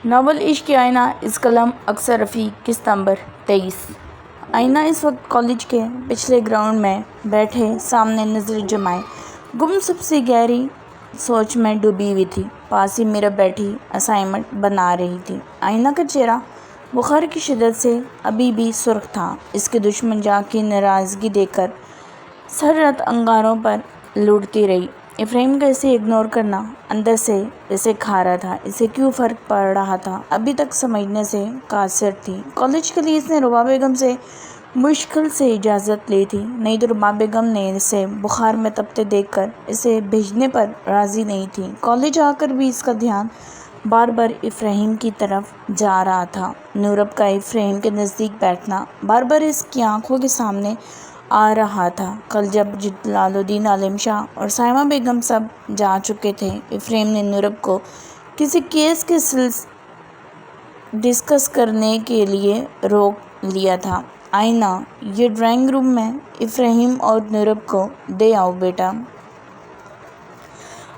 Novel عشق کے آئینہ اس قلم اکثر رفیق قسط نمبر 23۔ آئینہ اس وقت کالج کے پچھلے گراؤنڈ میں بیٹھے سامنے نظر جمائے گمسم سی گہری سوچ میں ڈوبی ہوئی تھی۔ پاس ہی میرا بیٹھی اسائنمنٹ بنا رہی تھی۔ آئینہ کا چہرہ بخار کی شدت سے ابھی بھی سرخ تھا۔ اس کے دشمن جا کی ناراضگی دیکھ کر سر رت انگاروں پر لوٹتی رہی۔ افراہیم کا اسے اگنور کرنا اندر سے اسے کھا رہا تھا۔ اسے کیوں فرق پڑ رہا تھا ابھی تک سمجھنے سے قاصر تھی۔ کالج کے لیے اس نے رباب بیگم سے مشکل سے اجازت لی تھی، نہیں تو رباب بیگم نے اسے بخار میں تپتے دیکھ کر اسے بھیجنے پر راضی نہیں تھی۔ کالج آ کر بھی اس کا دھیان بار بار افراہیم کی طرف جا رہا تھا۔ نورب کا افراہیم کے نزدیک بیٹھنا بار بار اس کی آنکھوں کے سامنے آ رہا تھا۔ کل جب جلال الدین عالم شاہ اور سائمہ بیگم سب جا چکے تھے، افراہیم نے نورب کو کسی کیس کے ڈسکس کرنے کے لیے روک لیا تھا۔ آئینہ یہ ڈرائنگ روم میں افراہیم اور نورب کو دے آؤ بیٹا۔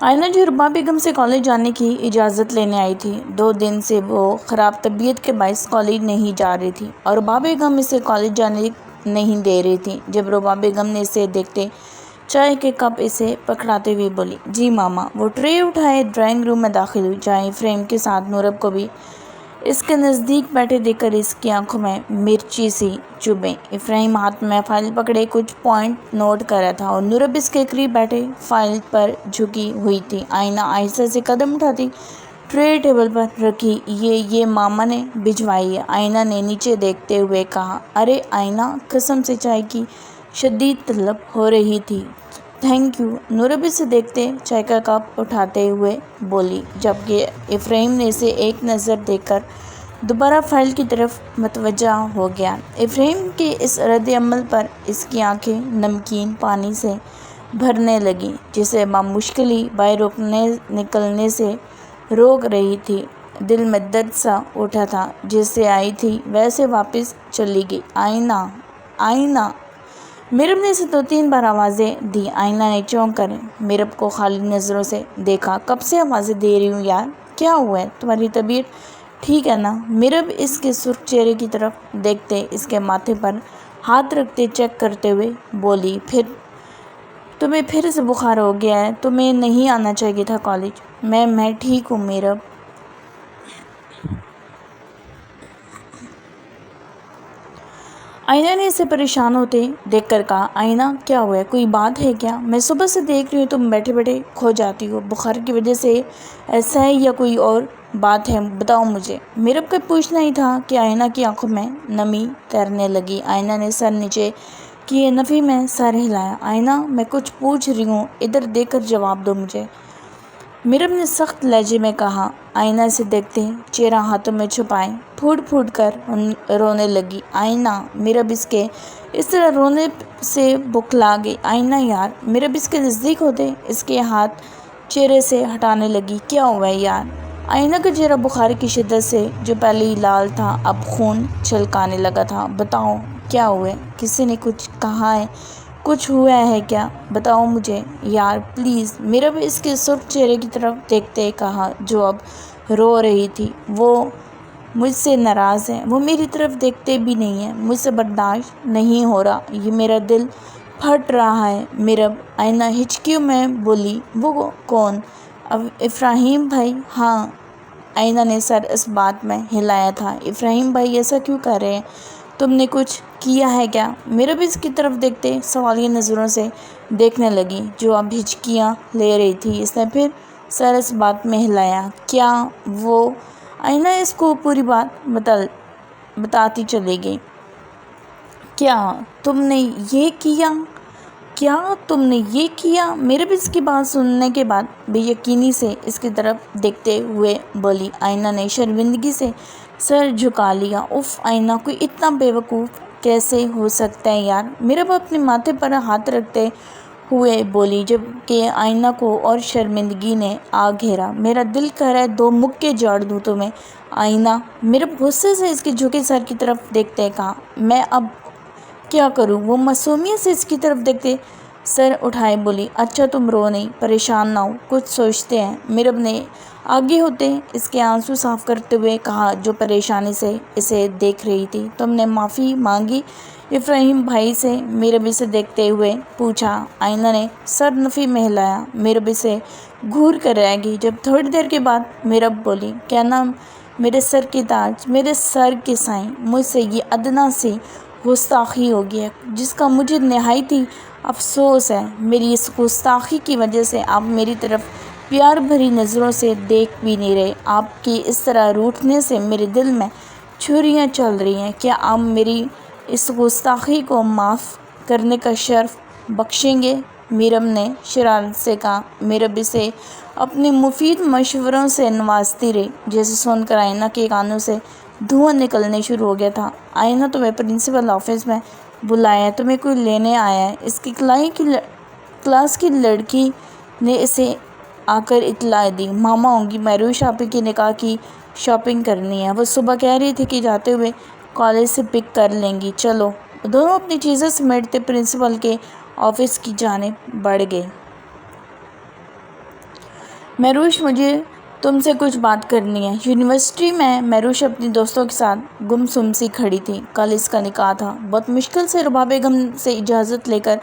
آئینہ جو رباب بیگم سے کالج جانے کی اجازت لینے آئی تھی، 2 دن سے وہ خراب طبیعت کے باعث کالج نہیں جا رہی تھی اور رباب بیگم اسے کالج جانے نہیں دے رہی تھی۔ جب رباب بیگم نے اسے دیکھتے چائے کے کپ اسے پکڑاتے ہوئے بولی، جی ماما۔ وہ ٹرے اٹھائے ڈرائنگ روم میں داخل ہوئی، جہاں افراہیم کے ساتھ نورب کو بھی اس کے نزدیک بیٹھے دیکھ کر اس کی آنکھوں میں مرچی سی چبھیں۔ افراہیم ہاتھ میں فائل پکڑے کچھ پوائنٹ نوٹ کر رہا تھا اور نورب اس کے قریب بیٹھے فائل پر جھکی ہوئی تھی۔ آئینہ آہستہ سے قدم اٹھاتی ٹرے ٹیبل پر رکھی۔ یہ ماما نے بھجوائی ہے، آئینہ نے نیچے دیکھتے ہوئے کہا۔ ارے آئینہ، قسم سے چائے کی شدید طلب ہو رہی تھی۔ تھینک یو، نورب اسے دیکھتے چائے کا کپ اٹھاتے ہوئے بولی، جبکہ افراہیم نے اسے ایک نظر دیکھ کر دوبارہ فائل کی طرف متوجہ ہو گیا۔ افراہیم کے اس رد عمل پر اس کی آنکھیں نمکین پانی سے بھرنے لگیں، جسے بامشکل ہی باہر نکلنے سے روک رہی تھی۔ دل میں درد سا اٹھا تھا، جیسے آئی تھی ویسے واپس چلی گئی۔ آئینہ، آئینہ۔ میرب نے اسے 2-3 بار آوازیں دی۔ آئینہ نے چونک کر میرب کو خالی نظروں سے دیکھا۔ کب سے آوازیں دے رہی ہوں یار، کیا ہوا ہے؟ تمہاری طبیعت ٹھیک ہے نا؟ میرب اس کے سرخ چہرے کی طرف دیکھتے اس کے ماتھے پر ہاتھ رکھتے چیک کرتے ہوئے بولی، تمہیں پھر سے بخار ہو گیا ہے؟ تمہیں نہیں آنا چاہیے تھا کالج۔ میں ٹھیک ہوں میرب۔ آئینہ نے اسے پریشان ہوتے دیکھ کر کہا، آئینہ کیا ہوا ہے؟ کوئی بات ہے کیا؟ میں صبح سے دیکھ رہی ہوں تم بیٹھے بیٹھے کھو جاتی ہو۔ بخار کی وجہ سے ایسا ہے یا کوئی اور بات ہے؟ بتاؤ مجھے۔ میرب کا پوچھنا ہی تھا کہ آئینہ کی آنکھوں میں نمی تیرنے لگی۔ آئینہ نے سر نیچے کیے نفی میں سر ہلایا۔ آئینہ، میں کچھ پوچھ رہی ہوں، ادھر دیکھ کر جواب دو مجھے، میرب نے سخت لہجے میں کہا۔ آئینہ سے دیکھتے چہرہ ہاتھوں میں چھپائے پھوٹ پھوٹ کر رونے لگی۔ آئینہ، میرب اس کے اس طرح رونے سے بکھلا گئی۔ آئینہ یار، میرب اس کے نزدیک ہوتے اس کے ہاتھ چہرے سے ہٹانے لگی۔ کیا ہوا ہے یار؟ آئینہ کا چہرہ بخار کی شدت سے جو پہلے ہی لال تھا اب خون چھلکانے لگا تھا۔ بتاؤ کیا ہوا ہے؟ کسی نے کچھ کہا ہے؟ کچھ ہوا ہے کیا؟ بتاؤ مجھے یار پلیز، میرب اس کے سرخ چہرے کی طرف دیکھتے کہا، جو اب رو رہی تھی۔ وہ مجھ سے ناراض ہے، وہ میری طرف دیکھتے بھی نہیں ہے، مجھ سے برداشت نہیں ہو رہا، یہ میرا دل پھٹ رہا ہے میرب۔ آئینہ ہچکیوں میں بولی، وہ کون؟ افراہیم بھائی؟ ہاں۔ آئینہ نے سر اس بات میں ہلایا تھا۔ افراہیم بھائی ایسا کیوں کر رہے ہیں؟ تم نے کچھ کیا ہے کیا؟ میرب اس کی طرف دیکھتے سوالیہ نظروں سے دیکھنے لگی، جو اب ہچکیاں لے رہی تھی۔ اس نے پھر سر اس بات میں ہلایا۔ کیا وہ؟ آئینہ اس کو پوری بات بتاتی چلی گئی۔ کیا تم نے یہ کیا؟ کیا تم نے یہ کیا؟ میرب اس کی بات سننے کے بعد بے یقینی سے اس کی طرف دیکھتے ہوئے بولی۔ آئینہ نے شرمندگی سے سر جھکا لیا۔ اف آئینہ، کوئی اتنا بے وقوف کیسے ہو سکتا ہے یار؟ میرب اپنے ماتھے پر ہاتھ رکھتے ہوئے بولی، جبکہ آئینہ کو اور شرمندگی نے آ گھیرا۔ میرا دل کہہ رہا ہے 2 مکے جاڑ دوں تمہیں۔ آئینہ، میرب غصے سے اس کے جھکے سر کی طرف دیکھتے کہا، میں اب کیا کروں؟ وہ معصومیت سے اس کی طرف دیکھتے سر اٹھائے بولی، اچھا تم رو نہیں، پریشان نہ ہو، کچھ سوچتے ہیں۔ میرب نے آگے ہوتے اس کے آنسو صاف کرتے ہوئے کہا جو پریشانی سے اسے دیکھ رہی تھی۔ تم نے معافی مانگی؟ ابراہیم بھائی سے میربی سے دیکھتے ہوئے پوچھا۔ آئینہ نے سر نفی میں ہلایا۔ میربی سے گھور کر رہ گئی۔ جب تھوڑی دیر کے بعد میرب بولی، کہنا میرے سر کی تاج، میرے سر کی سائیں، مجھ سے یہ ادنا سی گستاخی ہوگی ہے جس کا مجھے نہایتی افسوس ہے۔ میری اس گستاخی کی وجہ سے آپ میری طرف پیار بھری نظروں سے دیکھ بھی نہیں رہے۔ آپ کی اس طرح روٹھنے سے میرے دل میں چھریاں چل رہی ہیں۔ کیا آپ میری اس گستاخی کو معاف کرنے کا شرف بخشیں گے؟ میرب نے شرارت سے کہا۔ میرب اسے اپنے مفید مشوروں سے نوازتی رہی۔ جیسے سن کر آئینہ کے کانوں سے دھواں نکلنے شروع ہو گیا تھا۔ آئینہ تمہیں پرنسپل آفس میں بلایا ہے، تمہیں کوئی لینے آیا ہے۔ اس کی کلاس کی لڑکی نے اسے آ کر اطلاع دی۔ ماما ہوں گی، مہروش آپی کے نکاح کی شاپنگ کرنی ہے۔ وہ صبح کہہ رہی تھی کہ جاتے ہوئے کالج سے پک کر لیں گی۔ چلو۔ دونوں اپنی چیزیں سمیٹتے پرنسپل کے آفس کی جانب بڑھ گئے۔ مہروش، مجھے تم سے کچھ بات کرنی ہے۔ یونیورسٹی میں مہروش اپنی دوستوں کے ساتھ گمسم سی کھڑی تھی۔ کل اس کا نکاح تھا۔ بہت مشکل سے رباب بیگم سے اجازت لے کر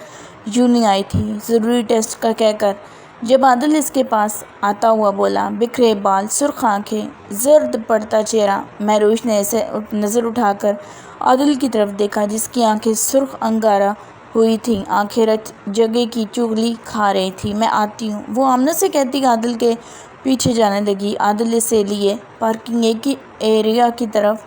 یونی آئی تھی، ضروری ٹیسٹ کا کہہ کر۔ جب عادل اس کے پاس آتا ہوا بولا، بکھرے بال، سرخ آنکھیں، زرد پڑتا چہرہ، مہروش نے اسے نظر اٹھا کر عادل کی طرف دیکھا جس کی آنکھیں سرخ انگارہ ہوئی تھیں، آنکھیں رت جگہ کی چغلی کھا رہی تھی۔ میں آتی ہوں، وہ آمنہ سے کہتی عادل کے پیچھے جانے لگی۔ عادل اسے لیے پارکنگ ایریا کی طرف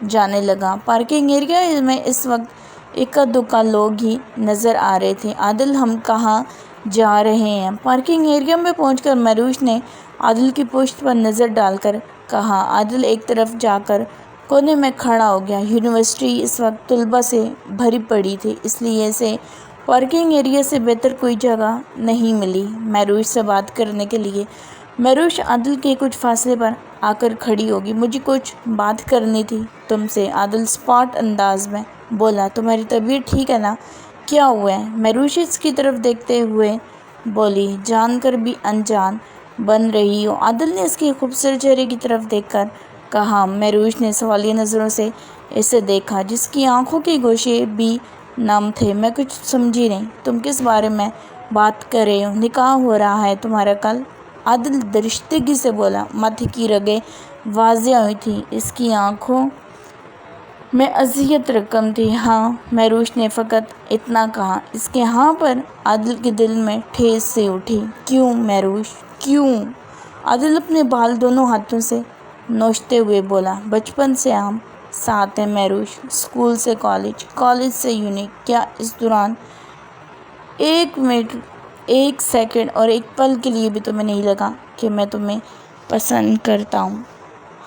جانے لگا۔ پارکنگ ایریا میں اس وقت اکا دکا لوگ ہی نظر آ رہے تھے۔ عادل، ہم کہاں جا رہے ہیں؟ پارکنگ ایریا میں پہنچ کر مہروش نے عادل کی پشت پر نظر ڈال کر کہا۔ عادل ایک طرف جا کر کونے میں کھڑا ہو گیا۔ یونیورسٹی اس وقت طلباء سے بھری پڑی تھی، اس لیے اسے پارکنگ ایریا سے بہتر کوئی جگہ نہیں ملی مہروش سے بات کرنے کے لیے۔ مہروش عادل کے کچھ فاصلے پر آ کر کھڑی ہوگی۔ مجھے کچھ بات کرنی تھی تم سے، عادل اسپاٹ انداز میں بولا۔ تمہاری طبیعت ٹھیک ہے نا؟ کیا ہوا ہے؟ مہروش اس کی طرف دیکھتے ہوئے بولی۔ جان کر بھی انجان بن رہی ہو، عادل نے اس کے خوبصورت چہرے کی طرف دیکھ کر کہا۔ مہروش نے سوالیہ نظروں سے اسے دیکھا جس کی آنکھوں کے گوشے بھی نم تھے۔ میں کچھ سمجھی نہیں، تم کس بارے میں بات کر رہے ہو؟ نکاح ہو رہا ہے تمہارا کل؟ عادل درشتگی سے بولا۔ ماتھے کی رگیں واضح ہوئی تھیں، اس کی آنکھوں میں اذیت رقم تھی۔ ہاں، مہروش نے فقط اتنا کہا۔ اس کے ہاں پر عادل کے دل میں ٹھیس سی اٹھی۔ کیوں مہروش، کیوں؟ عادل اپنے بال دونوں ہاتھوں سے نوچتے ہوئے بولا۔ بچپن سے ہم ساتھ ہیں مہروش، اسکول سے کالج، کالج سے یونی۔ کیا اس دوران ایک منٹ، ایک سیکنڈ اور ایک پل کے لیے بھی تمہیں نہیں لگا کہ میں تمہیں پسند کرتا ہوں؟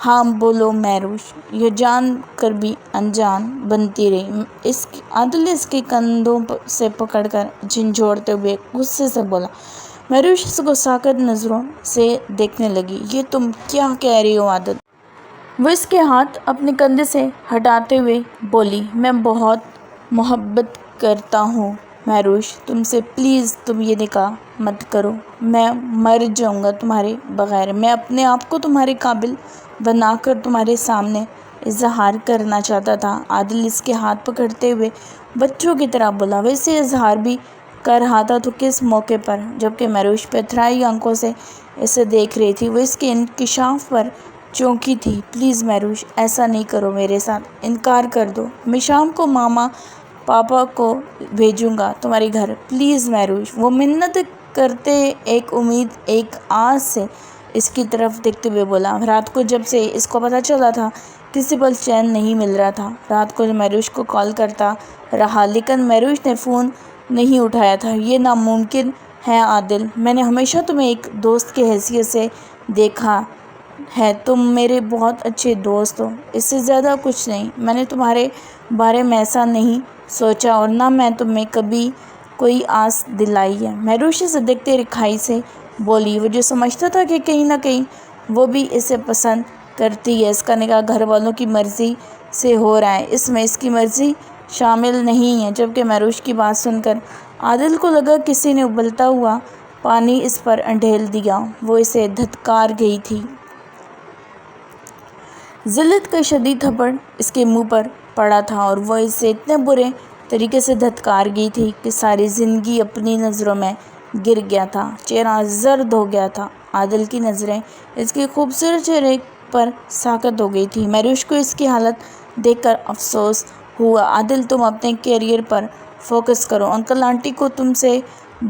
ہاں بولو مہروش۔ یہ جان کر بھی انجان بنتی رہی۔ عادل نے اس کے کندھوں سے پکڑ کر جھنجھوڑتے ہوئے غصے سے بولا۔ مہروش اس کو ساکت نظروں سے دیکھنے لگی۔ یہ تم کیا کہہ رہی ہو عادل؟ وہ اس کے ہاتھ اپنے کندھے سے ہٹاتے ہوئے بولی۔ میں بہت محبت کرتا ہوں مہروش تم سے، پلیز تم یہ نکاح مت کرو۔ میں مر جاؤں گا تمہارے بغیر۔ میں اپنے آپ کو تمہارے قابل بنا کر تمہارے سامنے اظہار کرنا چاہتا تھا۔ عادل اس کے ہاتھ پکڑتے ہوئے بچوں کی طرح بولا۔ ویسے اظہار بھی کر رہا تھا تو کس موقع پر؟ جبکہ مہروش پتھرائی آنکھوں سے اسے دیکھ رہی تھی۔ وہ اس کے انکشاف پر چونکی تھی۔ پلیز مہروش، ایسا نہیں کرو میرے ساتھ، انکار کر دو۔ میں شام کو ماما پاپا کو بھیجوں گا تمہارے گھر۔ پلیز مہروش، وہ منت کرتے ایک امید، ایک آس سے اس کی طرف دیکھتے ہوئے بولا۔ رات کو جب سے اس کو پتہ چلا تھا کسی پل چین نہیں مل رہا تھا۔ رات کو مہروش کو کال کرتا رہا لیکن مہروش نے فون نہیں اٹھایا تھا۔ یہ ناممکن ہے عادل، میں نے ہمیشہ تمہیں ایک دوست کی حیثیت سے دیکھا ہے، تم میرے بہت اچھے دوست ہو، اس سے زیادہ کچھ نہیں۔ میں نے تمہارے بارے میں ایسا نہیں سوچا اور نہ میں تمہیں کبھی کوئی آس دلائی ہے۔ مہروش اسے دیکھتے رکھائی سے بولی۔ وہ جو سمجھتا تھا کہ کہیں نہ کہیں وہ بھی اسے پسند کرتی ہے۔ اس کا نکاح گھر والوں کی مرضی سے ہو رہا ہے، اس میں اس کی مرضی شامل نہیں ہے۔ جبکہ مہروش کی بات سن کر عادل کو لگا کسی نے ابلتا ہوا پانی اس پر انڈھیل دیا۔ وہ اسے دھتکار گئی تھی۔ ذلت کا شدید تھپڑ اس کے منہ پر پڑا تھا اور وہ اسے اتنے برے طریقے سے دھتکار گئی تھی کہ ساری زندگی اپنی نظروں میں گر گیا تھا، چہرہ زرد ہو گیا تھا۔ عادل کی نظریں اس کے خوبصورت چہرے پر ساکت ہو گئی تھی۔ مہروش کو اس کی حالت دیکھ کر افسوس ہوا۔ عادل، تم اپنے کیریئر پر فوکس کرو، انکل آنٹی کو تم سے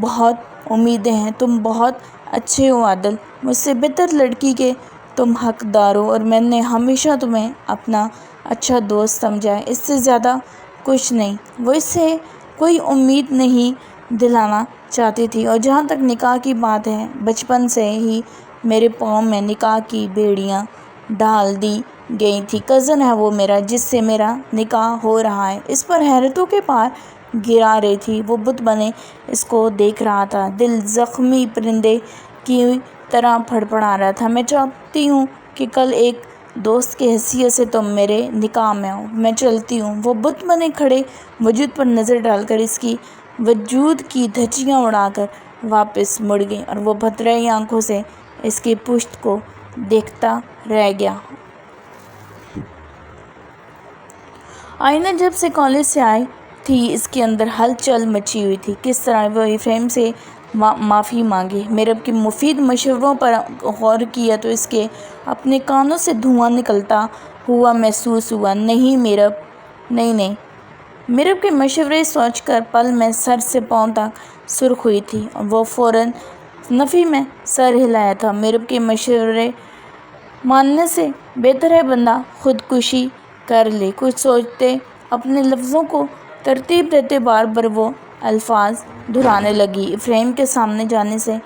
بہت امیدیں ہیں، تم بہت اچھے ہو عادل، مجھ سے بہتر لڑکی کے تم حقدار ہو اور میں نے ہمیشہ تمہیں اپنا اچھا دوست سمجھا ہے، اس سے زیادہ کچھ نہیں۔ وہ اس سے کوئی امید نہیں دلانا چاہتی تھی، اور جہاں تک نکاح کی بات ہے، بچپن سے ہی میرے پاؤں میں نکاح کی بیڑیاں ڈال دی گئی تھی۔ کزن ہے وہ میرا جس سے میرا نکاح ہو رہا ہے۔ اس پر حیرتوں کے پار گرا رہی تھی۔ وہ بت بنے اس کو دیکھ رہا تھا، دل زخمی پرندے کی طرح پھڑپڑا رہا تھا۔ میں چاہتی ہوں کہ کل ایک دوست کی حیثیت سے تم میرے نکاح میں ہو، میں چلتی ہوں۔ وہ بت بنے کھڑے وجود پر نظر ڈال کر اس کی وجود کی دھجیاں اڑا کر واپس مڑ گئی اور وہ بھدرئی آنکھوں سے اس کی پشت کو دیکھتا رہ گیا۔ آئینہ جب سے کالج سے آئی تھی اس کے اندر ہلچل مچی ہوئی تھی۔ کس طرح وہ افریم سے معافی مانگے۔ میرب کے مفید مشوروں پر غور کیا تو اس کے اپنے کانوں سے دھواں نکلتا ہوا محسوس ہوا۔ نہیں میرب، نہیں۔ میرب کے مشورے سوچ کر پل میں سر سے پاؤں تک سرخ ہوئی تھی اور وہ فوراً نفی میں سر ہلایا تھا۔ میرب کے مشورے ماننے سے بہتر ہے بندہ خودکشی کر لے۔ کچھ سوچتے اپنے لفظوں کو ترتیب دیتے بار بار وہ الفاظ دہرانے لگی۔ افریم کے سامنے جانے سے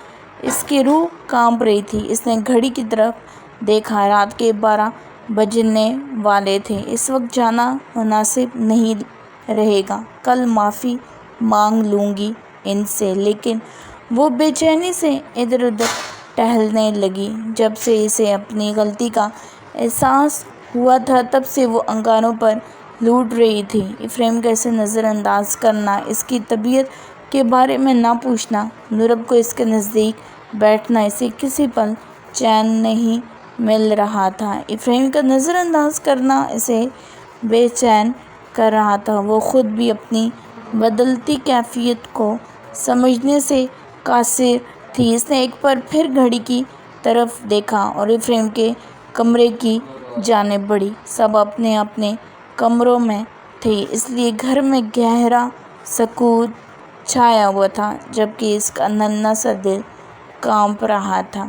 اس کی روح کانپ رہی تھی۔ اس نے گھڑی کی طرف دیکھا، رات کے 12 بجنے والے تھے۔ اس وقت جانا مناسب نہیں رہے گا، کل معافی مانگ لوں گی ان سے۔ لیکن وہ بے چینی سے ادھر ادھر ٹہلنے لگی۔ جب سے اسے اپنی غلطی کا احساس ہوا تھا تب سے وہ انگاروں پر لوٹ رہی تھی۔ افریم کا اسے نظر انداز کرنا، اس کی طبیعت کے بارے میں نہ پوچھنا، میرب کو اس کے نزدیک بیٹھنا، اسے کسی پل چین نہیں مل رہا تھا۔ افریم کا نظر انداز کرنا اسے بے چین کر رہا تھا۔ وہ خود بھی اپنی بدلتی کیفیت کو سمجھنے سے قاصر تھی۔ اس نے ایک بار پھر گھڑی کی طرف دیکھا اور افریم کے کمرے کی جانب بڑھی۔ سب اپنے اپنے کمروں میں تھے، اس لیے گھر میں گہرا سکوت چھایا ہوا تھا، جبکہ اس کا ننھا سا دل کانپ رہا تھا۔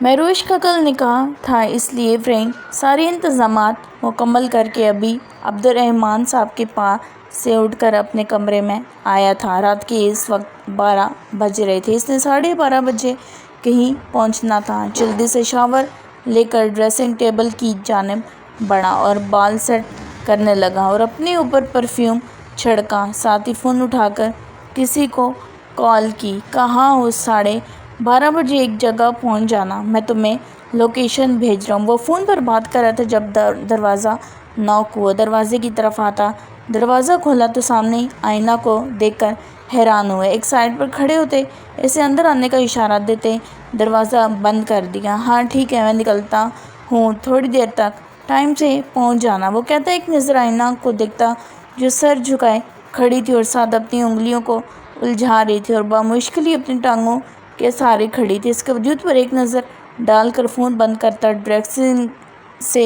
مہروش کا کل نکاح تھا، اس لیے افریم سارے انتظامات مکمل کر کے ابھی عبدالرحمن صاحب کے پاس سے اٹھ کر اپنے کمرے میں آیا تھا۔ رات کے اس وقت 12 بج رہے تھے۔ اس نے 12:30 بجے کہیں پہنچنا تھا۔ جلدی سے شاور لے کر ڈریسنگ ٹیبل کی جانب بڑھا اور بال سیٹ کرنے لگا اور اپنے اوپر پرفیوم چھڑکا۔ ساتھ ہی فون اٹھا کر کسی کو کال کی، کہا ہو 12:30 بجے ایک جگہ پہنچ جانا، میں تمہیں لوکیشن بھیج رہا ہوں۔ وہ فون پر بات کر رہا تھا جب دروازہ ناک ہوا۔ دروازے کی طرف آتا دروازہ کھولا تو سامنے آئینہ کو دیکھ کر حیران ہوئے۔ ایک سائڈ پر کھڑے ہوتے اسے اندر آنے کا اشارہ دیتے دروازہ بند کر دیا۔ ہاں ٹھیک ہے، میں نکلتا ہوں، تھوڑی دیر تک ٹائم سے پہنچ جانا، وہ کہتا ایک نظر آئینہ کو دیکھتا جو سر جھکائے کھڑی تھی اور ساتھ اپنی انگلیوں کو الجھا رہی تھی اور بامشکل ہی اپنی ٹانگوں کے سہارے کھڑی تھی۔ اس کے وجود پر ایک نظر ڈال کر فون بند کرتا ڈریسنگ سے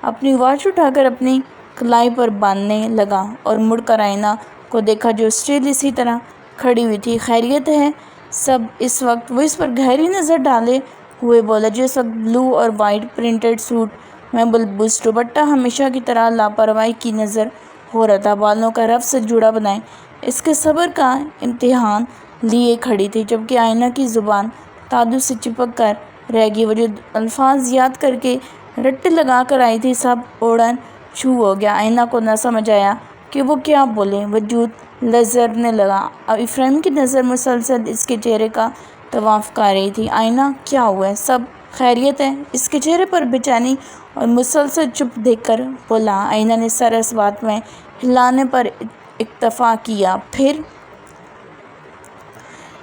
اپنی واچ اٹھا کر اپنی کلائی پر باندھنے لگا اور مڑ کر آئینہ کو دیکھا جو اسٹل اسی طرح کھڑی ہوئی تھی۔ خیریت ہے سب؟ اس وقت وہ اس پر گہری نظر ڈالے ہوئے بولا جو اس وقت بلو اور وائٹ پرنٹڈ سوٹ میں بلبس دوپٹہ ہمیشہ کی طرح لاپرواہی کی نظر ہو رہا تھا، بالوں کا رف سے جوڑا بنائے اس کے صبر کا امتحان لیے کھڑی تھی، جبکہ آئینہ کی زبان تادو سے چپک کر رہ گئی۔ وہ جو الفاظ یاد کر کے رٹے لگا کر آئی تھی سب اوڑھن چھو ہو گیا۔ آئینہ کو نہ سمجھ آیا کہ وہ کیا بولے، وجود لرزنے لگا۔ افریم کی نظر مسلسل اس کے چہرے کا طواف کر رہی تھی۔ آئینہ کیا ہوا ہے، سب خیریت ہے؟ اس کے چہرے پر بے چینی اور مسلسل چپ دیکھ کر بولا۔ آئینہ نے سر اس بات میں ہلانے پر اکتفا کیا۔ پھر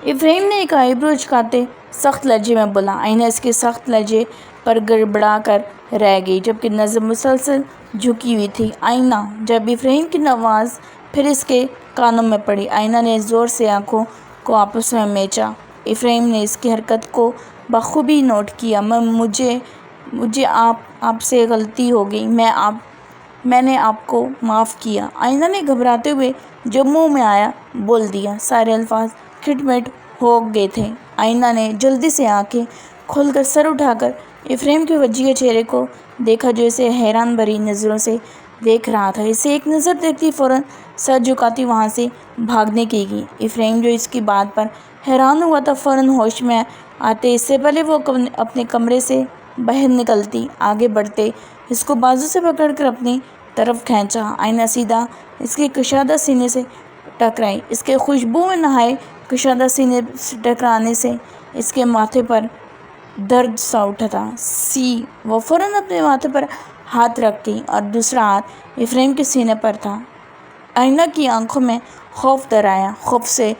افریم نے ایک آئی برو اچکاتے سخت لہجے میں بولا۔ آئینہ اس کے سخت لہجے پر گڑبڑا کر رہ گئی، جبکہ نظر مسلسل جھکی ہوئی تھی۔ آئینہ جب افریم کی آواز پھر اس کے کانوں میں پڑی، آئینہ نے زور سے آنکھوں کو آپس میں میچا۔ افریم نے اس کی حرکت کو بخوبی نوٹ کیا۔ مجھے آپ سے غلطی ہو گئی، میں نے آپ کو معاف کیا۔ آئینہ نے گھبراتے ہوئے جو منہ میں آیا بول دیا۔ سارے الفاظ کھٹ مٹ ہو گئے تھے۔ آئینہ نے جلدی سے آنکھیں کھول کر سر اٹھا کر افریم کے وجیح چہرے کو دیکھا جو اسے حیران بھری نظروں سے دیکھ رہا تھا۔ اسے ایک نظر دیکھتی فوراً سر جھکاتی وہاں سے بھاگنے کی گئی۔ افریم جو اس کی بات پر حیران ہوا تھا فوراً ہوش میں آتے اس سے پہلے وہ اپنے کمرے سے باہر نکلتی آگے بڑھتے اس کو بازو سے پکڑ کر اپنی طرف کھینچا۔ آئینہ سیدھا اس کے کشادہ سینے سے ٹکرائی۔ اس کے خوشبو میں نہائے کشادہ سینے سے ٹکرانے سے اس کے ماتھے پر درد سا اٹھا تھا۔ وہ فوراً اپنے ماتھے پر ہاتھ رکھ گئی اور دوسرا ہاتھ افریم کے سینے پر تھا۔ آئینہ کی آنکھوں میں خوف در آیا۔ خوف سے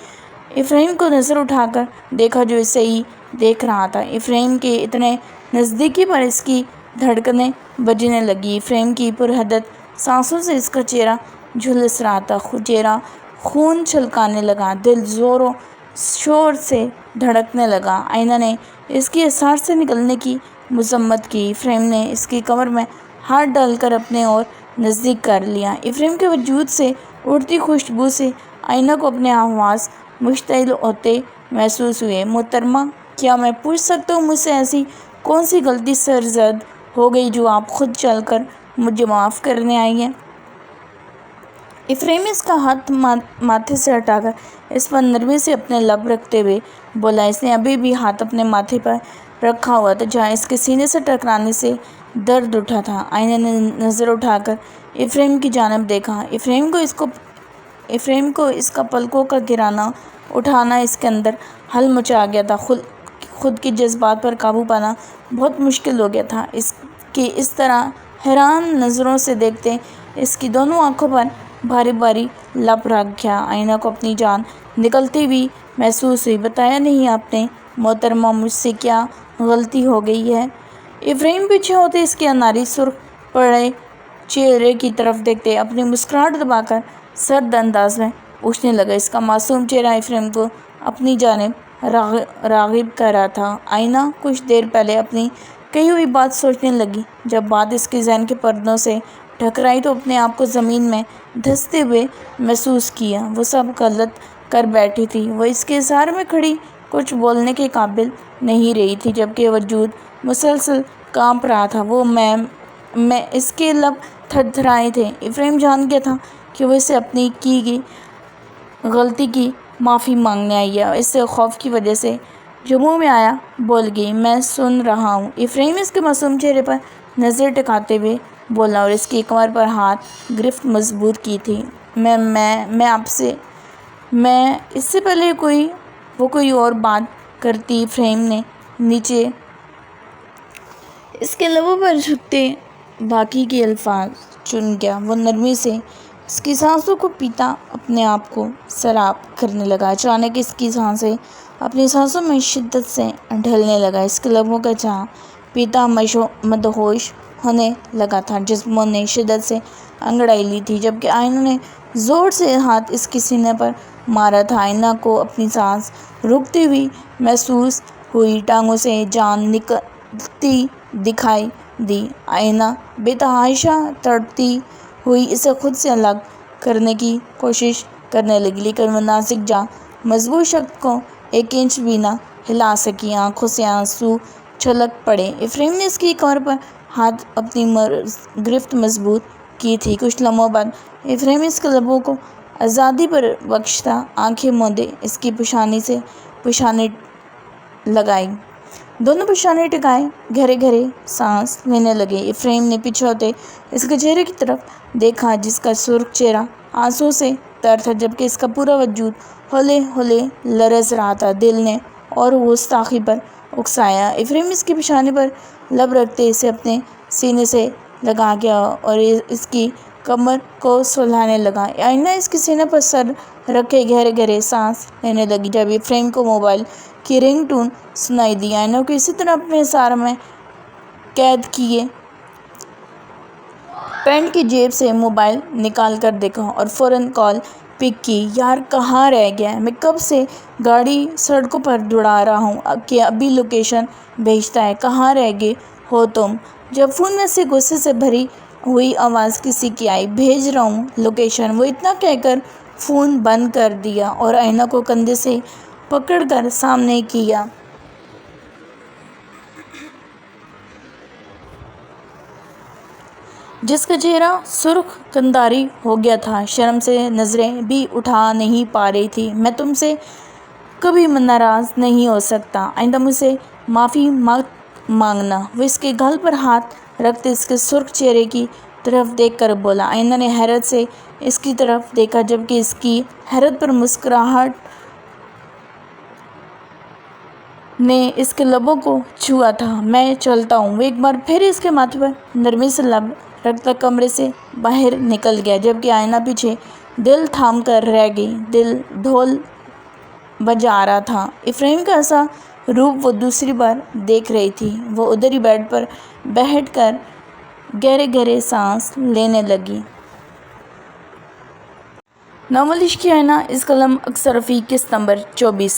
افریم کو نظر اٹھا کر دیکھا جو اسے ہی دیکھ رہا تھا۔ افریم کے اتنے نزدیکی پر اس کی دھڑکنیں بجنے لگی۔ افریم کی پرحدت سانسوں سے اس کا چہرہ جھلس رہا تھا، چہرہ خون چھلکانے لگا، دل زور و شور سے دھڑکنے لگا۔ آئینہ نے اس کی اسرار سے نکلنے کی مذمت کی۔ افریم نے اس کی کمر میں ہاتھ ڈال کر اپنے اور نزدیک کر لیا۔ افریم کے وجود سے اڑتی خوشبو سے آئینہ کو اپنے حواس مشتعل ہوتے محسوس ہوئے۔ محترمہ، کیا میں پوچھ سکتا ہوں مجھ سے ایسی کون سی غلطی سرزد ہو گئی جو آپ خود چل کر مجھے معاف کرنے آئی ہیں؟ افریم اس کا ہاتھ ماتھے سے ہٹا کر اس پر نرمی سے اپنے لب رکھتے ہوئے بولا۔ اس نے ابھی بھی ہاتھ اپنے ماتھے پر رکھا ہوا تھا جہاں اس کے سینے سے ٹکرانے سے درد اٹھا تھا۔ آئینہ نے نظر اٹھا کر افریم کی جانب دیکھا۔ افریم کو اس کا پلکوں کا گرانا اٹھانا اس کے اندر ہل مچا گیا تھا۔ خود کے جذبات پر قابو پانا بہت مشکل ہو گیا تھا۔ اس کی اس طرح حیران نظروں سے دیکھتے اس کی دونوں آنکھوں پر بھاری بھاری لپ رکھ گیا۔ آئینہ کو اپنی جان نکلتی ہوئی محسوس ہوئی۔ بتایا نہیں آپ نے محترمہ مجھ سے کیا غلطی ہو گئی ہے؟ افریم پیچھے ہوتے اس کے اناری سرخ پڑے چہرے کی طرف دیکھتے اپنی مسکراہٹ دبا کر سرد انداز میں پوچھنے لگا۔ اس کا معصوم چہرہ افریم کو اپنی جانب راغب کر رہا تھا۔ آئینہ کچھ دیر پہلے اپنی کہی ہوئی بات سوچنے لگی۔ جب بات اس کے ذہن کے پردوں سے ٹکرائی تو اپنے آپ کو زمین میں دھنستے ہوئے محسوس کیا۔ وہ سب غلط کر بیٹھی تھی۔ وہ اس کے اظہار میں کھڑی کچھ بولنے کے قابل نہیں رہی تھی، جبکہ وجود مسلسل کانپ رہا تھا۔ میں اس کے لب تھر تھرائے تھے۔ افریم جان گیا تھا کہ وہ اسے اپنی کی گئی غلطی کی معافی مانگنے آئی ہے اور اس سے خوف کی وجہ سے جو منہ میں آیا بول گئی۔ میں سن رہا ہوں۔ افریم اس کے معصوم چہرے پر نظر ٹکاتے ہوئے بولا اور اس کی کمر پر ہاتھ گرفت مضبوط کی تھی۔ میں اس سے پہلے وہ کوئی اور بات کرتی افریم نے نیچے اس کے لبوں پر جھکتے باقی کے الفاظ چن گیا۔ وہ نرمی سے اس کی سانسوں کو پیتا اپنے آپ کو سراب کرنے لگا۔ اچانک اس کی سانسیں اپنی سانسوں میں شدت سے ڈھلنے لگا۔ اس کے لبوں کا جہاں پیتا مدہوش ہونے لگا تھا، جسموں نے شدت سے انگڑائی لی تھی، جبکہ آئینہ نے زور سے ہاتھ اس کے سینے پر مارا تھا۔ آئینہ کو اپنی سانس رکتی ہوئی محسوس ہوئی، ٹانگوں سے جان نکلتی دکھائی دی۔ آئینہ بے تحاشا تڑپتی ہوئی اسے خود سے الگ کرنے کی کوشش کرنے لگی، لیکن وہ نازک جاں مضبوط شخص کو ایک انچ بھی نہ ہلا سکی۔ آنکھوں سے آنسو چھلک پڑے۔ افریم نے اس کی کمر پر ہاتھ اپنی گرفت مضبوط کی تھی۔ کچھ لمحوں بعد افریم اس کے لبوں کو آزادی پر بخشتا آنکھیں موندے اس کی پیشانی سے پیشانی لگائی۔ دونوں پیشانی ٹکائے گہرے گہرے سانس لینے لگے۔ افریم نے پیچھے ہوتے اس کے چہرے کی طرف دیکھا جس کا سرخ چہرہ آنسوؤں سے تر تھا، جبکہ اس کا پورا وجود ہولے ہولے لرز رہا تھا۔ دل نے اور گستاخی پر اکسایا۔ افریم اس کی پیشانی پر لب رکھتے اسے اپنے سینے سے لگا گیا اور اس کی کمر کو سہلانے لگا۔ آئینہ اس کے سینے پر سر رکھے گہرے گہرے سانس لینے لگی۔ جب افریم کو موبائل کی رنگ ٹون سنائی دی، آئینہ کو اسی طرح اپنے اظہار میں قید کیے پینٹ کی جیب سے موبائل نکال کر دیکھا اور فوراً کال پک کی۔ یار کہاں رہ گیا؟ میں کب سے گاڑی سڑکوں پر دوڑا رہا ہوں کہ ابھی لوکیشن بھیجتا ہے۔ کہاں رہ گئے ہو تم؟ جب فون میں سے غصے سے بھری ہوئی آواز کسی کی آئی، بھیج رہا ہوں لوکیشن، وہ اتنا کہہ کر فون بند کر دیا اور آئینہ کو کندھے سے پکڑ کر سامنے کیا، جس کا چہرہ سرخ قنداری ہو گیا تھا۔ شرم سے نظریں بھی اٹھا نہیں پا رہی تھی۔ میں تم سے کبھی ناراض نہیں ہو سکتا، آئندہ مجھ سے معافی مت مانگنا۔ وہ اس کے گال پر ہاتھ رکھتے اس کے سرخ چہرے کی طرف دیکھ کر بولا۔ آئینہ نے حیرت سے اس کی طرف دیکھا، جبکہ اس کی حیرت پر مسکراہٹ نے اس کے لبوں کو چھوا تھا۔ میں چلتا ہوں۔ وہ ایک بار پھر اس کے ماتھے پر نرمی سے لب رکھتا کمرے سے باہر نکل گیا، جبکہ آئینہ پیچھے دل تھام کر رہ گئی۔ دل ڈھول بجا رہا تھا۔ افرایم کا ایسا روپ وہ دوسری بار دیکھ رہی تھی۔ وہ ادھر ہی بیڈ پر بیٹھ کر گہرے گہرے سانس لینے لگی۔ ناول عشقی آئینہ، اس قلم اکثر رفیق، قسط نمبر 24۔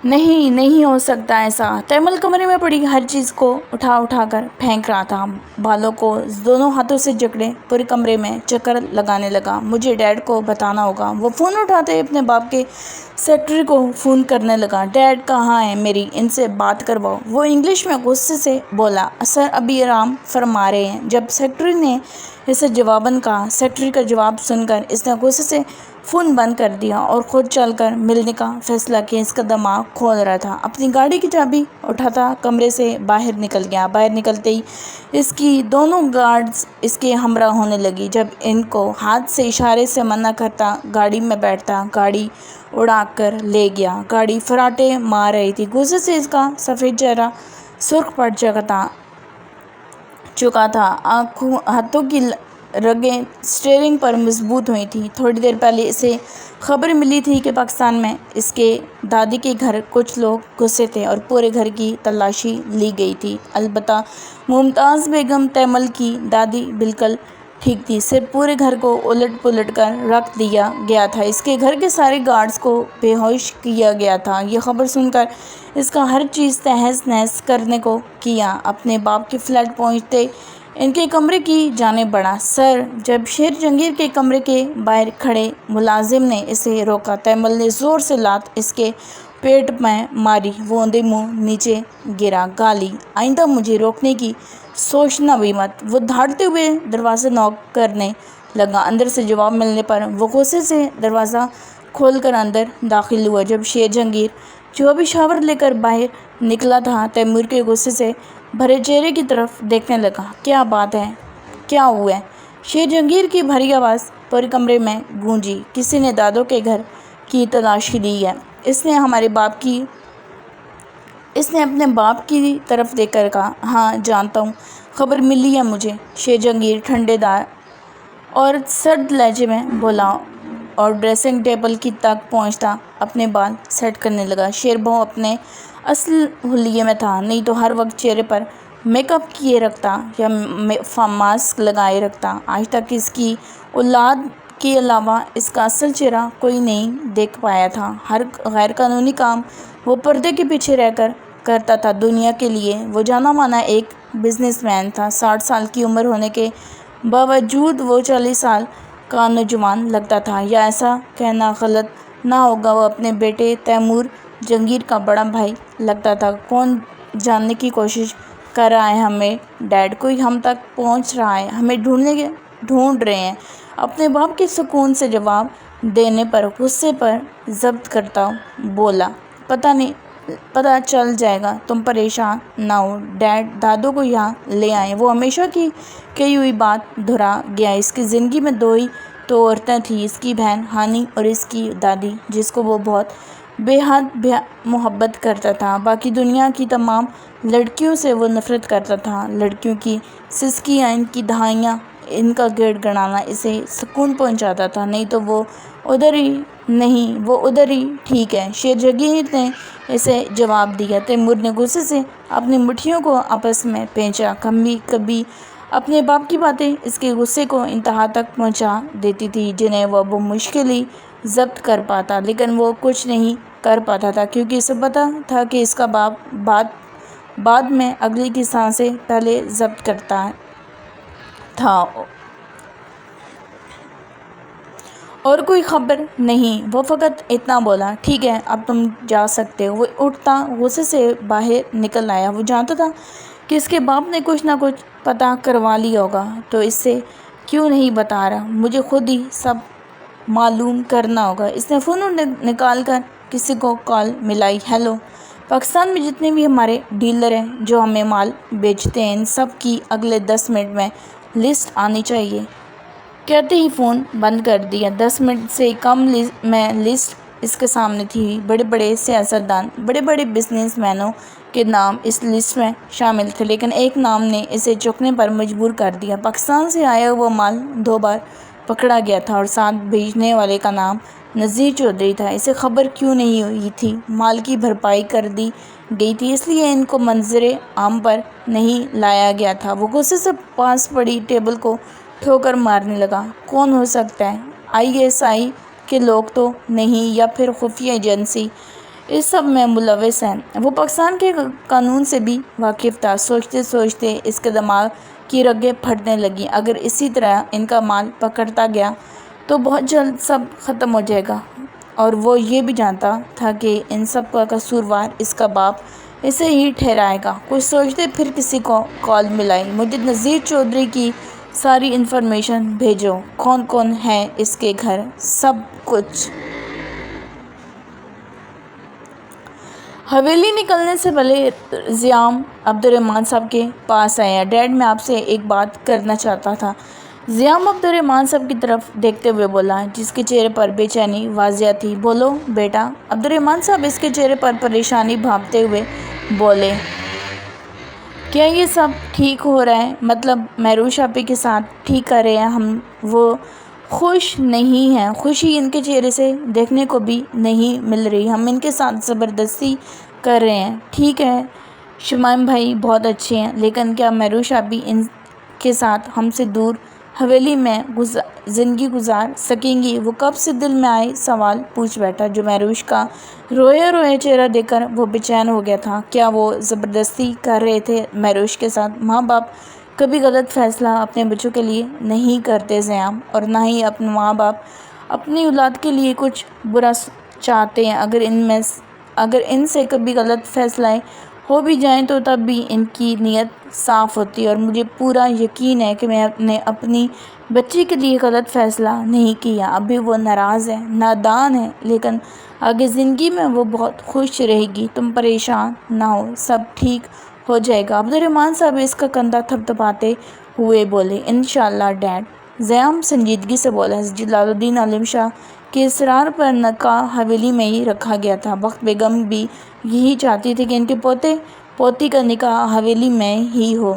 نہیں ہو سکتا ایسا۔ تیمل کمرے میں پڑی ہر چیز کو اٹھا کر پھینک رہا تھا، بالوں کو دونوں ہاتھوں سے جکڑے پورے کمرے میں چکر لگانے لگا۔ مجھے ڈیڈ کو بتانا ہوگا۔ وہ فون اٹھاتے اپنے باپ کے سیکرٹری کو فون کرنے لگا۔ ڈیڈ کہاں ہیں میری؟ ان سے بات کرواؤ۔ وہ انگلش میں غصے سے بولا۔ سر ابھی آرام فرما رہے ہیں۔ جب سیکرٹری نے اسے جواباً کہا، سیکرٹری کا جواب سن کر اس نے غصے سے فون بند کر دیا اور خود چل کر ملنے کا فیصلہ کیا۔ اس کا دماغ کھول رہا تھا۔ اپنی گاڑی کی چابی اٹھاتا کمرے سے باہر نکل گیا۔ باہر نکلتے ہی اس کی دونوں گارڈز اس کے ہمراہ ہونے لگی۔ جب ان کو ہاتھ سے اشارے سے منع کرتا، گاڑی میں بیٹھتا، گاڑی اڑا کر لے گیا۔ گاڑی فراٹے مار رہی تھی۔ غصے سے اس کا سفید چہرہ سرخ پڑ چکا تھا۔ ہاتھوں کی رگیں اسٹیئرنگ پر مضبوط ہوئی تھیں۔ تھوڑی دیر پہلے اسے خبر ملی تھی کہ پاکستان میں اس کے دادی کے گھر کچھ لوگ گھسے تھے اور پورے گھر کی تلاشی لی گئی تھی۔ البتہ ممتاز بیگم تیمل کی دادی بالکل ٹھیک تھی، صرف پورے گھر کو الٹ پلٹ کر رکھ دیا گیا تھا۔ اس کے گھر کے سارے گارڈز کو بے ہوش کیا گیا تھا۔ یہ خبر سن کر اس کا ہر چیز تہس نہس کرنے کو کیا۔ اپنے باپ کے فلیٹ پہنچتے ان کے کمرے کی جانب بڑھا۔ سر! جب شیر جہانگیر کے کمرے کے باہر کھڑے ملازم نے اسے روکا، تیمل نے زور سے لات اس کے پیٹ میں ماری۔ وہ اندھے منہ نیچے گرا۔ گالی! آئندہ مجھے روکنے کی سوچنا بھی مت۔ وہ دھاڑتے ہوئے دروازہ نوک کرنے لگا۔ اندر سے جواب ملنے پر وہ غصے سے دروازہ کھول کر اندر داخل ہوا۔ جب شیر جہانگیر، جو ابھی شاور لے کر باہر نکلا تھا، تیمور کے غصے سے بھرے چہرے کی طرف دیکھنے لگا۔ کیا بات ہے؟ کیا ہوا ہے؟ شیر جہانگیر کی بھری آواز پورے کمرے میں گونجی۔ کسی نے دادو کے گھر کی تلاشی لی ہے۔ اس نے اپنے باپ کی طرف دیکھ کر کہا۔ ہاں جانتا ہوں، خبر ملی ہے مجھے، شیر جہانگیر ٹھنڈے دار اور سرد لہجے میں بولا اور ڈریسنگ ٹیبل کی تک پہنچتا اپنے بال سیٹ کرنے لگا۔ شیر بہو اپنے اصل حلیے میں تھا، نہیں تو ہر وقت چہرے پر میک اپ کیے رکھتا یا ماسک لگائے رکھتا۔ آج تک اس کی اولاد کے علاوہ اس کا اصل چہرہ کوئی نہیں دیکھ پایا تھا۔ ہر غیر قانونی کام وہ پردے کے پیچھے رہ کر کرتا تھا۔ دنیا کے لیے وہ جانا مانا ایک بزنس مین تھا۔ 60 سال کی عمر ہونے کے باوجود وہ 40 سال کا نوجوان لگتا تھا، یا ایسا کہنا غلط نہ ہوگا، وہ اپنے بیٹے تیمور جہانگیر کا بڑا بھائی لگتا تھا۔ کون جاننے کی کوشش کر رہا ہے ہمیں؟ ڈیڈ کوئی ہم تک پہنچ رہا ہے، ہمیں ڈھونڈ رہے ہیں۔ اپنے باپ کے سکون سے جواب دینے پر غصے پر ضبط کرتا بولا۔ پتہ چل جائے گا، تم پریشان نہ ہو۔ ڈیڈ دادو کو یہاں لے آئیں۔ وہ ہمیشہ کی کہی ہوئی بات دہرا گیا۔ اس کی زندگی میں دو ہی تو عورتیں تھیں، اس کی بہن ہانی اور اس کی دادی، جس کو وہ بہت بے حد محبت کرتا تھا۔ باقی دنیا کی تمام لڑکیوں سے وہ نفرت کرتا تھا۔ لڑکیوں کی سسکیاں، ان کی دہائیاں، ان کا گڑ گڑانا اسے سکون پہنچاتا تھا، نہیں تو وہ ادھر ہی نہیں، وہ ادھر ہی ٹھیک ہے، شیر جگیر نے اسے جواب دیا۔ تیمور نے غصے سے اپنی مٹھیوں کو آپس میں پینچا۔ کبھی کبھی اپنے باپ کی باتیں اس کے غصے کو انتہا تک پہنچا دیتی تھی، جنہیں وہ بمشکل ہی ضبط کر پاتا، لیکن وہ کچھ نہیں کر پاتا تھا کیونکہ اسے پتا تھا کہ اس کا باپ بعد میں اگلی کی سانسیں پہلے ضبط کرتا تھا۔ اور کوئی خبر نہیں، وہ فقط اتنا بولا، ٹھیک ہے اب تم جا سکتے ہو۔ وہ اٹھتا غصے سے باہر نکل آیا۔ وہ جانتا تھا کہ اس کے باپ نے کچھ نہ کچھ پتہ کروا لیا ہوگا، تو اس سے کیوں نہیں بتا رہا؟ مجھے خود ہی سب معلوم کرنا ہوگا۔ اس نے فون نکال کر کسی کو کال ملائی۔ ہیلو، پاکستان میں جتنے بھی ہمارے ڈیلر ہیں جو ہمیں مال بیچتے ہیں، ان سب کی اگلے 10 منٹ میں لسٹ آنی چاہیے۔ کہتے ہی فون بند کر دیا۔ 10 منٹ سے کم میں لسٹ اس کے سامنے تھی۔ بڑے بڑے سیاستدان، بڑے بڑے بزنس مینوں کے نام اس لسٹ میں شامل تھے، لیکن ایک نام نے اسے چوکنے پر مجبور کر دیا۔ پاکستان سے آیا ہوا مال 2 بار پکڑا گیا تھا اور ساتھ بھیجنے والے کا نام نذیر چودھری تھا۔ اسے خبر کیوں نہیں ہوئی تھی؟ مال کی بھرپائی کر دی گئی تھی، اس لیے ان کو منظر عام پر نہیں لایا گیا تھا۔ وہ غصے سے پاس پڑی ٹیبل کو ٹھوکر مارنے لگا۔ کون ہو سکتا ہے؟ ISI کے لوگ تو نہیں، یا پھر خفیہ ایجنسی اس سب میں ملوث ہیں؟ وہ پاکستان کے قانون سے بھی واقف تھا۔ سوچتے سوچتے اس کے دماغ کی رگیں پھٹنے لگیں۔ اگر اسی طرح ان کا مال پکڑتا گیا تو بہت جلد سب ختم ہو جائے گا، اور وہ یہ بھی جانتا تھا کہ ان سب کا قصوروار اس کا باپ اسے ہی ٹھہرائے گا۔ کچھ سوچتے پھر کسی کو کال ملائی۔ مجھے نذیر چودھری کی ساری انفارمیشن بھیجو، کون کون ہے اس کے گھر، سب کچھ۔ حویلی نکلنے سے پہلے زیام عبدالرحمن صاحب کے پاس آیا۔ ڈیڈ، میں آپ سے ایک بات کرنا چاہتا تھا۔ زیام عبدالرحمن صاحب کی طرف دیکھتے ہوئے بولا، جس کے چہرے پر بے چینی واضح تھی۔ بولو بیٹا۔ عبدالرحمن صاحب اس کے چہرے پر پریشانی بھاپتے ہوئے بولے، کیا یہ سب ٹھیک ہو رہا ہے؟ مطلب مہروش آپی کے ساتھ ٹھیک کر رہے ہیں ہم؟ وہ خوش نہیں ہیں، خوشی ان کے چہرے سے دیکھنے کو بھی نہیں مل رہی۔ ہم ان کے ساتھ زبردستی کر رہے ہیں۔ ٹھیک ہے، شمائم بھائی بہت اچھے ہیں، لیکن کیا مہروش آپی ان کے ساتھ ہم سے دور حویلی میں زندگی گزار سکیں گی؟ وہ کب سے دل میں آئے سوال پوچھ بیٹھا، جو مہروش کا رویا رویا چہرہ دیکھ کر وہ بے چین ہو گیا تھا۔ کیا وہ زبردستی کر رہے تھے مہروش کے ساتھ؟ ماں باپ کبھی غلط فیصلہ اپنے بچوں کے لیے نہیں کرتے زیام، اور نہ ہی اپنے ماں باپ اپنی اولاد کے لیے کچھ برا چاہتے ہیں۔ اگر ان سے کبھی غلط فیصلے ہو بھی جائیں تو تب بھی ان کی نیت صاف ہوتی ہے، اور مجھے پورا یقین ہے کہ میں نے اپنی بچی کے لیے غلط فیصلہ نہیں کیا۔ ابھی وہ ناراض ہے، نادان ہے، لیکن آگے زندگی میں وہ بہت خوش رہے گی۔ تم پریشان نہ ہو، سب ٹھیک ہو جائے گا۔ عبدالرحمن صاحب اس کا کندھا تھپتھپاتے ہوئے بولے، انشاءاللہ ڈیڈ۔ زیام سنجیدگی سے بولا، جلال الدین عالم شاہ کے اصرار پر نکاح حویلی میں ہی رکھا گیا تھا۔ بخت بیگم بھی یہی چاہتی تھی کہ ان کے پوتے پوتی کا نکاح حویلی میں ہی ہو۔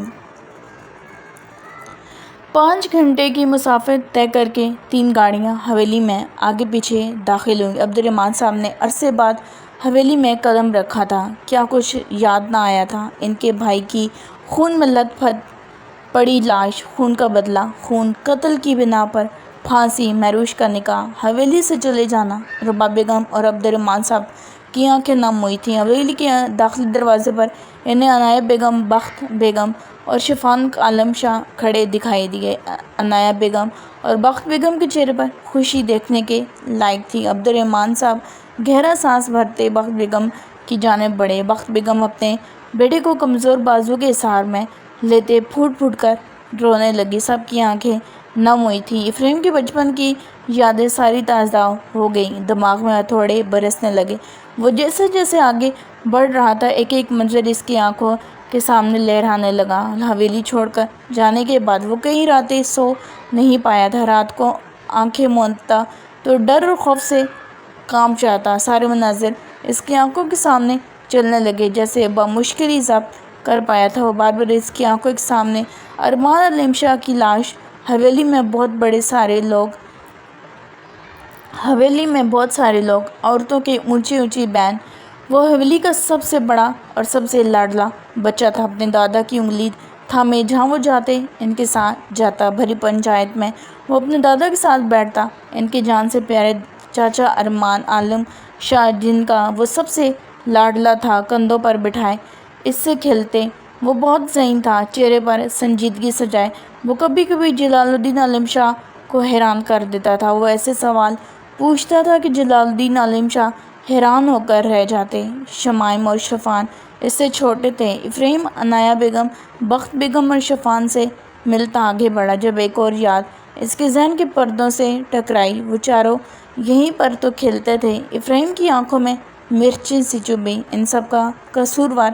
5 گھنٹے کی مسافت طے کر کے 3 گاڑیاں حویلی میں آگے پیچھے داخل ہوئیں۔ عبدالرحمن صاحب نے عرصے بعد حویلی میں قدم رکھا تھا۔ کیا کچھ یاد نہ آیا تھا؟ ان کے بھائی کی خون میں لت پت پڑی لاش، خون کا بدلہ خون، قتل کی بنا پر پھانسی، مہروش کا نکاح، حویلی سے چلے جانا۔ رباب بیگم اور عبدالرحمن صاحب کی آنکھیں نم ہوئی تھیں۔ حویلی کے داخلی دروازے پر انہیں عنایت بیگم، بخت بیگم اور شفاق عالم شاہ کھڑے دکھائی دیے۔ عنایت بیگم اور بخت بیگم کے چہرے پر خوشی دیکھنے کے لائق تھی۔ عبدالرحمن صاحب گہرا سانس بھرتے بخت بیگم کی جانب بڑھے۔ بخت بیگم اپنے بیٹے کو کمزور بازو کے سہارے میں لیتے پھوٹ پھوٹ کر رونے لگی۔ سب کی آنکھیں نم ہوئی تھیں۔ افریم کے بچپن کی یادیں ساری تازہ ہو گئیں، دماغ میں ہتھوڑے برسنے لگے۔ وہ جیسے جیسے آگے بڑھ رہا تھا، ایک ایک منظر اس کی آنکھوں کے سامنے لہرانے لگا۔ حویلی چھوڑ کر جانے کے بعد وہ کئی راتیں سو نہیں پایا تھا۔ رات کو آنکھیں موندتا تو ڈر اور خوف سے کانپ جاتا۔ سارے مناظر اس کی آنکھوں کے سامنے چلنے لگے، جیسے بمشکل ہی ضبط کر پایا تھا۔ وہ بار بار اس کی آنکھوں کے سامنے ارمان عالم شاہ کی لاش، حویلی میں بہت بڑے سارے لوگ حویلی میں بہت سارے لوگ، عورتوں کے اونچی اونچی بین۔ وہ حویلی کا سب سے بڑا اور سب سے لاڈلا بچہ تھا۔ اپنے دادا کی انگلی تھامے جہاں وہ جاتے ان کے ساتھ جاتا۔ بھری پنچایت میں وہ اپنے دادا کے ساتھ بیٹھتا۔ ان کے جان سے پیارے چاچا ارمان عالم شاہ، جن کا وہ سب سے لاڈلا تھا، کندھوں پر بٹھائے اس سے کھیلتے۔ وہ بہت ذہین تھا، چہرے پر سنجیدگی سجائے۔ وہ کبھی کبھی جلال الدین عالم شاہ کو حیران کر دیتا تھا۔ وہ ایسے سوال پوچھتا تھا کہ جلال الدین عالم شاہ حیران ہو کر رہ جاتے۔ شمائم اور شفان اس سے چھوٹے تھے۔ افراہیم عنایہ بیگم، بخت بیگم اور شفان سے ملتا آگے بڑھا، جب ایک اور یاد اس کے ذہن کے پردوں سے ٹکرائی۔ وہ چاروں یہیں پر تو کھیلتے تھے۔ افراہیم کی آنکھوں میں مرچیں سی چبھیں۔ ان سب کا قصوروار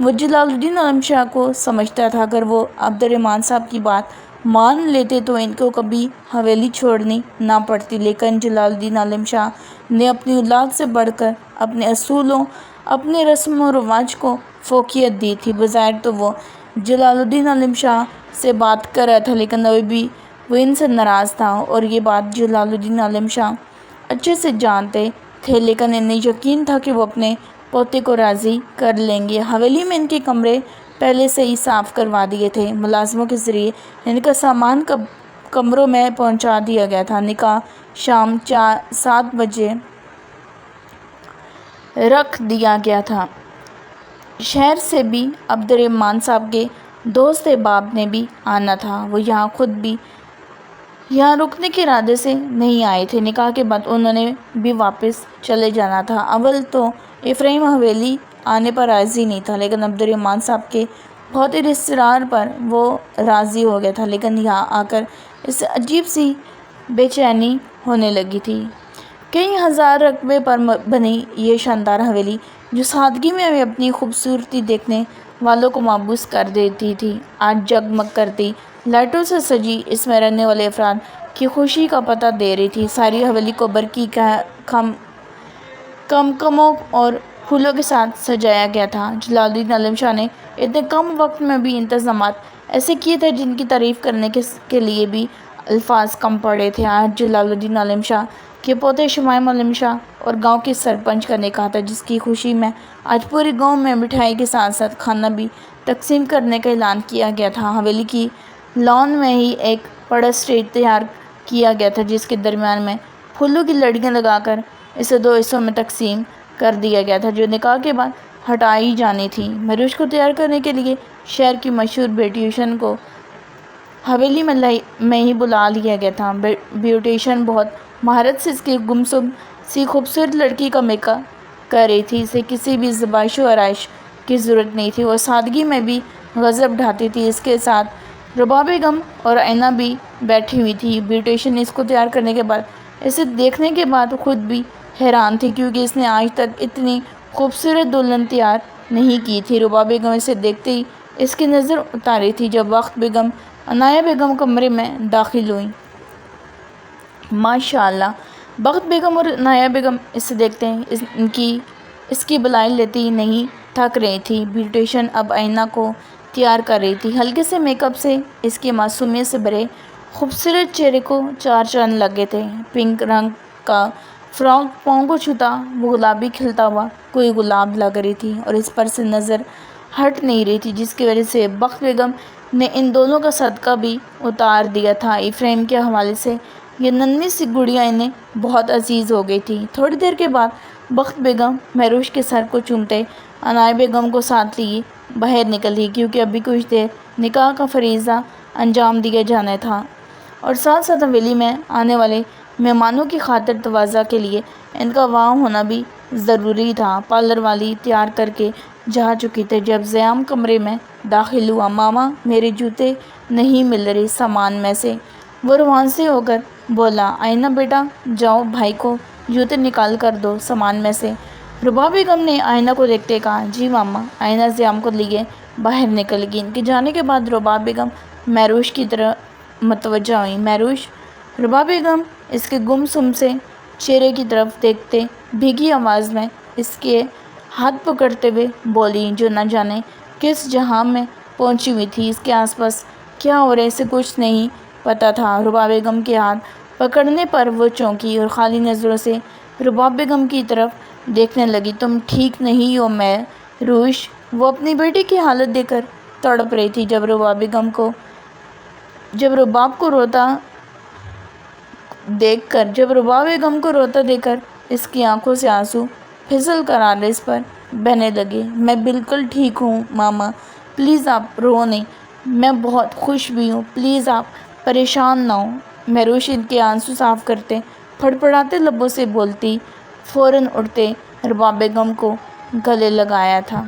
وہ جلال الدین عالم شاہ کو سمجھتا تھا۔ اگر وہ عبد الرحمن صاحب کی بات مان لیتے تو ان کو کبھی حویلی چھوڑنی نہ پڑتی، لیکن جلال الدین عالم شاہ نے اپنی اولاد سے بڑھ کر اپنے اصولوں، اپنے رسم و رواج کو فوقیت دی تھی۔ بظاہر تو وہ جلال الدین عالم شاہ سے بات کر رہا تھا، لیکن ابھی بھی وہ ان سے ناراض تھا، اور یہ بات جلال الدین عالم شاہ اچھے سے جانتے تھے، لیکن انہیں یقین تھا کہ وہ اپنے پوتے کو راضی کر لیں گے۔ حویلی میں ان کے کمرے پہلے سے ہی صاف کروا دیے تھے۔ ملازموں کے ذریعے ان کا سامان کمروں میں پہنچا دیا گیا تھا۔ نکاح شام 7 بجے رکھ دیا گیا تھا۔ شہر سے بھی عبد الرحمن صاحب کے دوست احباب نے بھی آنا تھا۔ وہ یہاں خود بھی یہاں رکنے کے ارادے سے نہیں آئے تھے۔ نکاح کے بعد انہوں نے بھی واپس چلے جانا تھا۔ اول تو افراہیم حویلی آنے پر راضی نہیں تھا، لیکن عبد الرحمن صاحب کے بہت اصرار پر وہ راضی ہو گیا تھا۔ لیکن یہاں آ کر اسے عجیب سی بے چینی ہونے لگی تھی۔ کئی ہزار رقبے پر بنی یہ شاندار حویلی، جو سادگی میں اپنی خوبصورتی دیکھنے والوں کو مبہوت کر دیتی تھی، آج جگمگ کرتی لائٹوں سے سجی اس میں رہنے والے افراد کی خوشی کا پتہ دے رہی تھی۔ ساری حویلی کو برقی کمکموں اور پھولوں کے ساتھ سجایا گیا تھا۔ جلال الدین عالم شاہ نے اتنے کم وقت میں بھی انتظامات ایسے کیے تھے جن کی تعریف کرنے کے لیے بھی الفاظ کم پڑے تھے۔ آج جلال الدین عالم شاہ کے پوتے شمائم عالم شاہ اور گاؤں کے سرپنچ کا نکاح تھا، جس کی خوشی میں آج پورے گاؤں میں مٹھائی کے ساتھ ساتھ کھانا بھی تقسیم کرنے کا اعلان کیا گیا تھا۔ حویلی کی لان میں ہی ایک بڑا اسٹیج تیار کیا گیا تھا، جس کے درمیان میں پھولوں کی لڑیاں لگا کر اسے 2 حصوں میں تقسیم کر دیا گیا تھا، جو نکاح کے بعد ہٹائی جانی تھی۔ مہروش کو تیار کرنے کے لیے شہر کی مشہور بیوٹیشین کو حویلی میں ہی بلا لیا گیا تھا۔ بیوٹیشین بہت مہارت سے اس کی گمسم سی خوبصورت لڑکی کا میک اپ کر رہی تھی۔ اسے کسی بھی زیبائش و آرائش کی ضرورت نہیں تھی، وہ سادگی میں بھی غضب ڈھاتی تھی۔ اس کے ساتھ رباب بیگم اور آئینہ بھی بیٹھی ہوئی تھی۔ بیوٹیشین نے اس کو تیار کرنے کے بعد اسے دیکھنے کے بعد خود بھی حیران تھی، کیونکہ اس نے آج تک اتنی خوبصورت دلہن تیار نہیں کی تھی۔ رباب بیگم اسے دیکھتے ہی اس کی نظر اتاری تھی۔ جب بخت بیگم عنایہ بیگم کمرے میں داخل ہوئیں، ماشاء اللہ، بخت بیگم اور عنایہ بیگم اسے دیکھتے ہی اس کی بلائی لیتی ہی نہیں تھک رہی تھی۔ بیوٹیشین اب آئینہ کو تیار کر رہی تھی۔ ہلکے سے میک اپ سے اس کے معصومیت سے بھرے خوبصورت چہرے کو 4 چاند لگے تھے۔ پنک رنگ کا فراک پاؤں کو چھوتا وہ گلابی کھلتا ہوا کوئی گلاب لگ رہی تھی، اور اس پر سے نظر ہٹ نہیں رہی تھی، جس کی وجہ سے بخت بیگم نے ان دونوں کا صدقہ بھی اتار دیا تھا۔ افراہیم کے حوالے سے یہ ننھی سی گڑیا انہیں بہت عزیز ہو گئی تھی۔ تھوڑی دیر کے بعد بخت بیگم مہروش کے سر کو چومتے عنایہ بیگم کو ساتھ لیے باہر نکلی، کیونکہ ابھی کچھ دیر نکاح کا فریضہ انجام دیا جانا تھا، اور ساتھ ساتھ حویلی میں آنے والے مہمانوں کی خاطر تواضع کے لیے ان کا وہاں ہونا بھی ضروری تھا۔ پارلر والی تیار کر کے جا چکی تھی۔ جب زیام کمرے میں داخل ہوا، ماما میرے جوتے نہیں مل رہے سامان میں سے، وہ روان سے ہو کر بولا۔ آئینہ بیٹا جاؤ بھائی کو جوتے نکال کر دو سامان میں سے۔ رباب بیگم نے آئینہ کو دیکھتے کہا، جی ماما۔ آئینہ زیام کو لیے باہر نکل گئی۔ ان کے جانے کے بعد رباب بیگم مہروش کی طرف متوجہ ہوئی۔ مہروش؟ رباب بیگم اس کے گمسم سے چہرے کی طرف دیکھتے بھیگی آواز میں اس کے ہاتھ پکڑتے ہوئے بولی، جو نہ جانے کس جہاں میں پہنچی ہوئی تھی، اس کے آس پاس کیا ہو رہا ہے اسے کچھ نہیں پتا تھا۔ رباب بیگم کے ہاتھ پکڑنے پر وہ چونکی اور خالی نظروں سے رباب بیگم کی طرف دیکھنے لگی۔ تم ٹھیک نہیں ہو مہروش؟ وہ اپنی بیٹی کی حالت دیکھ کر تڑپ رہی تھی۔ جب رباب بیگم کو روتا دیکھ کر اس کی آنکھوں سے آنسو پھسل کر آلیس پر بہنے لگے۔ میں بالکل ٹھیک ہوں ماما، پلیز آپ رو نہیں، میں بہت خوش بھی ہوں، پلیز آپ پریشان نہ ہوں۔ مہروش ان کے آنسو صاف کرتے پھڑپڑاتے لبوں سے بولتی فوراً اٹھتے رباب بیگم کو گلے لگایا تھا۔